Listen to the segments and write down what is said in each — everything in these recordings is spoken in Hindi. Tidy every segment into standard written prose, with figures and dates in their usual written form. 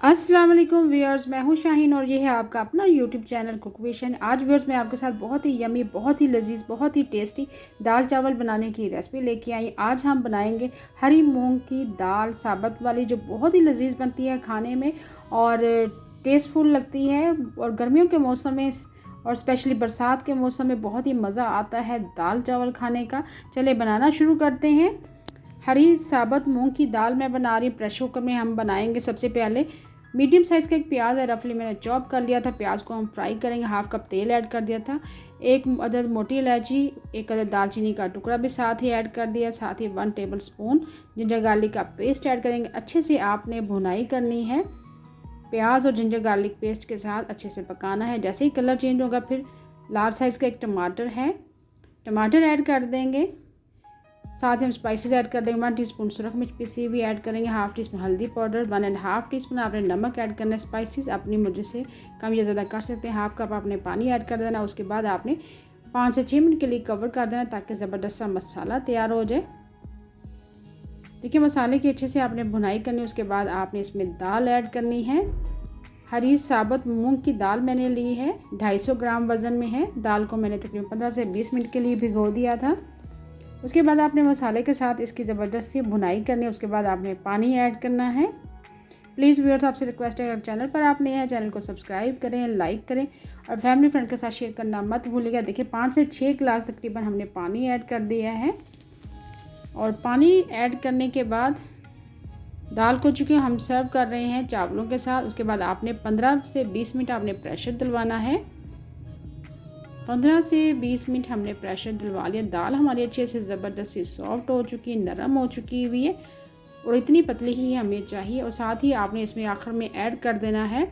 अस्सलाम वालेकुम व्यूअर्स, मैं हूं शाहीन और ये है आपका अपना यूट्यूब चैनल कुकविशन। आज व्यूअर्स मैं आपके साथ बहुत ही यमी, बहुत ही लजीज, बहुत ही टेस्टी दाल चावल बनाने की रेसिपी लेके आई। आज हम बनाएंगे हरी मूंग की दाल साबत वाली, जो बहुत ही लजीज बनती है खाने में और टेस्टफुल लगती है। और गर्मियों के मौसम में और स्पेशली बरसात के मौसम में बहुत ही मज़ा आता है दाल चावल खाने का। चले बनाना शुरू करते हैं। हरी साबुत मूंग की दाल मैं बना रही हूँ। प्रेशर कुकर में हम बनाएंगे। सबसे पहले मीडियम साइज़ का एक प्याज है, रफली मैंने चॉप कर लिया था। प्याज को हम फ्राई करेंगे। हाफ कप तेल ऐड कर दिया था। एक अदद मोटी इलायची, एक अदद दालचीनी का टुकड़ा भी साथ ही ऐड कर दिया। साथ ही 1 टेबल स्पून जिंजर गार्लिक का पेस्ट ऐड करेंगे। अच्छे से आपने भुनाई करनी है। प्याज और जिंजर गार्लिक पेस्ट के साथ अच्छे से पकाना है। जैसे ही कलर चेंज होगा फिर लार्ज साइज़ का एक टमाटर है, टमाटर ऐड कर देंगे। साथ ही हम स्पाइसेस ऐड कर देंगे। 1 टीस्पून सुरख मिर्च पीसी हुई ऐड करेंगे। हाफ टी स्पून हल्दी पाउडर, 1.5 टीस्पून आपने नमक ऐड करना है। स्पाइसेस अपनी मर्जी से कम या ज़्यादा कर सकते हैं। हाफ कप आपने पानी ऐड कर देना। उसके बाद आपने 5 से 6 मिनट के लिए कवर कर देना ताकि ज़बरदस्त सा मसाला तैयार हो जाए। देखिए मसाले की अच्छे से आपने भुनाई करनी है। उसके बाद आपने इसमें दाल ऐड करनी है। हरी साबुत मूंग की दाल मैंने ली है, 250 ग्राम वज़न में है। दाल को मैंने तकरीबन 15 से 20 मिनट के लिए भिगो दिया था। उसके बाद आपने मसाले के साथ इसकी ज़बरदस्त सी भुनाई करनी है। उसके बाद आपने पानी ऐड करना है। प्लीज़ व्यूअर्स आपसे रिक्वेस्ट है, अगर चैनल पर आप नए हैं चैनल को सब्सक्राइब करें, लाइक करें और फैमिली फ्रेंड के साथ शेयर करना मत भूलिएगा। देखिए 5 से 6 गिलास तकरीबन हमने पानी ऐड कर दिया है। और पानी ऐड करने के बाद दाल को चूँकि हम सर्व कर रहे हैं चावलों के साथ, उसके बाद आपने 15 से 20 मिनट आपने प्रेशर दिलवाना है। 15 से 20 मिनट हमने प्रेशर दिलवा लिया। दाल हमारी अच्छे से ज़बरदस्त सी सॉफ्ट हो चुकी, नरम हो चुकी हुई है और इतनी पतली ही हमें चाहिए। और साथ ही आपने इसमें आखिर में ऐड कर देना है,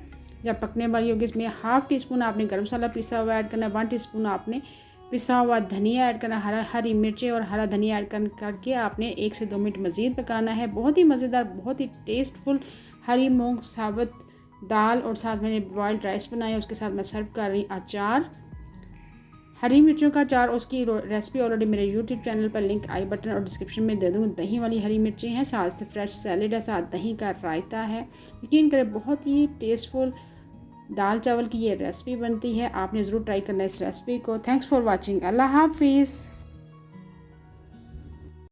जब पकने वाली होगी, इसमें हाफ टी स्पून आपने गर्म मसाला पिसा हुआ ऐड करना है। 1 टीस्पून आपने पिसा हुआ धनिया ऐड करना, हरी मिर्चें और हरा धनिया ऐड करके आपने 1 से 2 मिनट मज़ीद पकाना है। बहुत ही मज़ेदार, बहुत ही टेस्टफुल हरी मूंग साबुत दाल। और साथ मैंने बॉयल्ड राइस बनाया, उसके साथ मैं सर्व कर रही अचार, हरी मिर्चों का अचार। उसकी रेसिपी ऑलरेडी मेरे यूट्यूब चैनल पर लिंक आई बटन और डिस्क्रिप्शन में दे दूँगी। दही वाली हरी मिर्चें हैं, साथ से फ्रेश सैलेड है, साथ दही का रायता है। यकीन करें बहुत ही टेस्टफुल दाल चावल की ये रेसिपी बनती है। आपने ज़रूर ट्राई करना है इस रेसिपी को। Thanks for watching. अल्लाह हाफिज़।